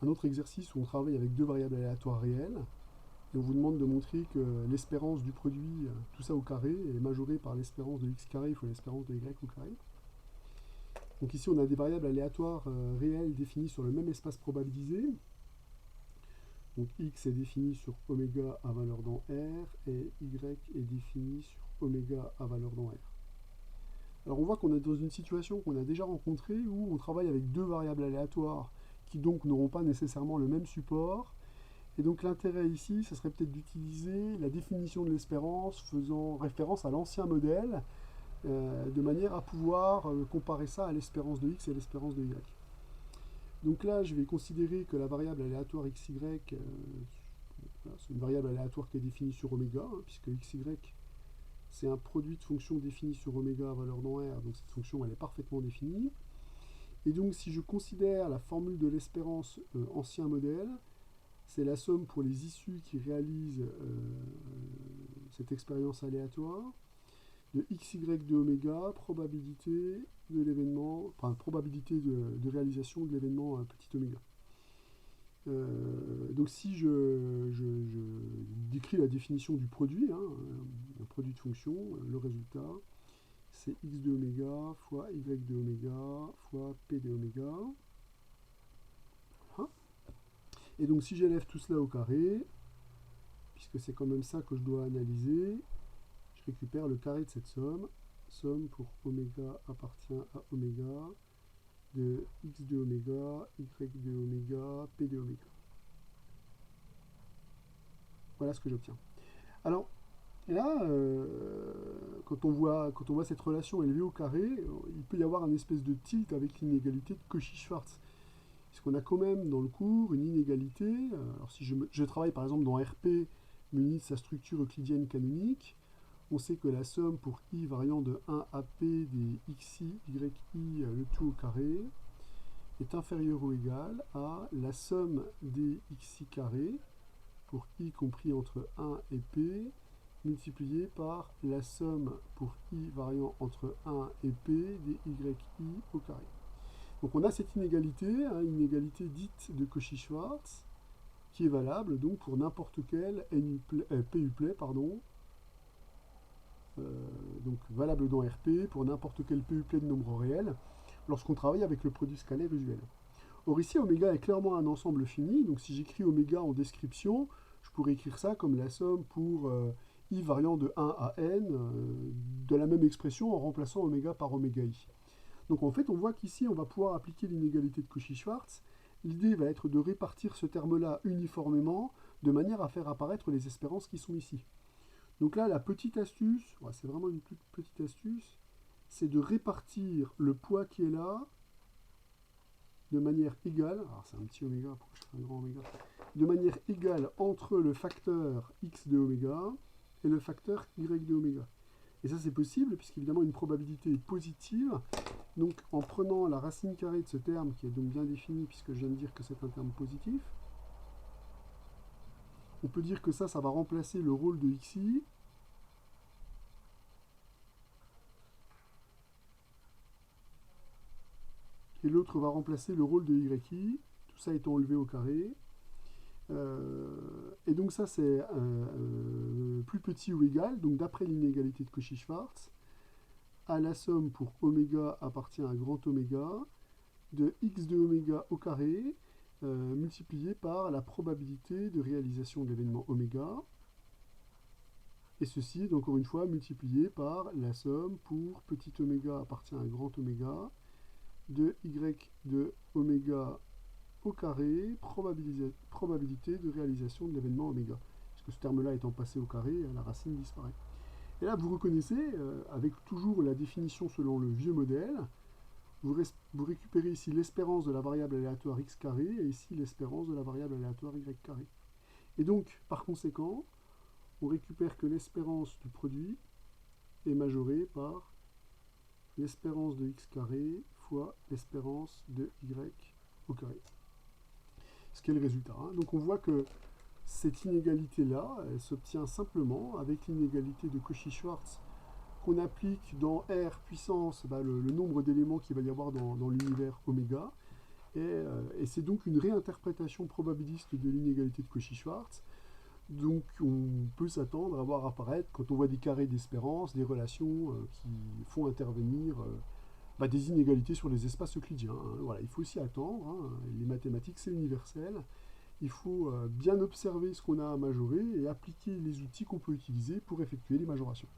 un autre exercice où on travaille avec deux variables aléatoires réelles, et on vous demande de montrer que l'espérance du produit, tout ça au carré, est majorée par l'espérance de x carré fois l'espérance de y au carré. Donc ici, on a des variables aléatoires réelles définies sur le même espace probabilisé. Donc x est défini sur oméga à valeur dans R, et y est défini sur oméga à valeur dans R. Alors on voit qu'on est dans une situation qu'on a déjà rencontrée où on travaille avec deux variables aléatoires qui donc n'auront pas nécessairement le même support. Et donc l'intérêt ici, ce serait peut-être d'utiliser la définition de l'espérance faisant référence à l'ancien modèle, de manière à pouvoir comparer ça à l'espérance de x et l'espérance de y. Donc là, je vais considérer que la variable aléatoire xy, c'est une variable aléatoire qui est définie sur oméga, puisque xy, c'est un produit de fonctions défini sur oméga à valeur dans R, donc cette fonction, elle est parfaitement définie. Et donc, si je considère la formule de l'espérance ancien modèle, c'est la somme pour les issues qui réalisent cette expérience aléatoire de xy de oméga, probabilité de l'événement, enfin probabilité de réalisation de l'événement petit oméga. Donc si je décris la définition du produit, un produit de fonction, le résultat, c'est x de oméga fois y de oméga fois p de oméga. Voilà. Et donc si j'élève tout cela au carré, puisque c'est quand même ça que je dois analyser, je récupère le carré de cette somme. Somme pour oméga appartient à oméga de x de oméga, y de oméga, p de oméga. Voilà ce que j'obtiens. Alors, là, quand on voit cette relation élevée au carré, il peut y avoir un espèce de tilt avec l'inégalité de Cauchy-Schwarz. Puisqu'on a quand même dans le cours une inégalité. Alors si je travaille par exemple dans RP muni de sa structure euclidienne canonique, on sait que la somme pour i variant de 1 à p des xi, yi, le tout au carré, est inférieure ou égale à la somme des xi carré pour i compris entre 1 et p multiplié par la somme pour i variant entre 1 et p des yi au carré. Donc on a cette inégalité, une inégalité dite de Cauchy-Schwarz, qui est valable donc pour n'importe quel PU-play, donc valable dans RP pour n'importe quel PU-play de nombre réel, lorsqu'on travaille avec le produit scalaire usuel. Or ici, oméga est clairement un ensemble fini, donc si j'écris oméga en description, je pourrais écrire ça comme la somme pour i variant de 1 à n, de la même expression en remplaçant oméga par oméga i. Donc en fait, on voit qu'ici, on va pouvoir appliquer l'inégalité de Cauchy-Schwarz. L'idée va être de répartir ce terme-là uniformément, de manière à faire apparaître les espérances qui sont ici. Donc là, la petite astuce, c'est vraiment une toute petite astuce, c'est de répartir le poids qui est là de manière égale, alors c'est un petit oméga, pourquoi je fais un grand oméga, de manière égale entre le facteur x de oméga et le facteur y de oméga. Et ça c'est possible puisqu'évidemment une probabilité est positive. Donc en prenant la racine carrée de ce terme, qui est donc bien défini puisque je viens de dire que c'est un terme positif, on peut dire que ça va remplacer le rôle de xi et l'autre va remplacer le rôle de yi, tout ça étant enlevé au carré. Et donc ça c'est plus petit ou égal, donc d'après l'inégalité de Cauchy-Schwarz, à la somme pour oméga appartient à grand oméga de x de oméga au carré multiplié par la probabilité de réalisation de l'événement oméga, et ceci est encore une fois multiplié par la somme pour petit oméga appartient à grand oméga de y de oméga au carré, probabilité de réalisation de l'événement oméga. Parce que ce terme-là étant passé au carré, la racine disparaît. Et là, vous reconnaissez, avec toujours la définition selon le vieux modèle, vous récupérez ici l'espérance de la variable aléatoire x carré, et ici l'espérance de la variable aléatoire y carré. Et donc, par conséquent, on récupère que l'espérance du produit est majorée par l'espérance de x carré fois l'espérance de y au carré. Ce qui est le résultat. Donc on voit que cette inégalité-là, elle s'obtient simplement avec l'inégalité de Cauchy-Schwarz qu'on applique dans R puissance le nombre d'éléments qu'il va y avoir dans l'univers oméga, Et c'est donc une réinterprétation probabiliste de l'inégalité de Cauchy-Schwarz. Donc on peut s'attendre à voir apparaître, quand on voit des carrés d'espérance, des relations qui font intervenir des inégalités sur les espaces euclidiens. Hein. Voilà, il faut s'y attendre. Hein. Les mathématiques, c'est universel. Il faut bien observer ce qu'on a à majorer et appliquer les outils qu'on peut utiliser pour effectuer les majorations.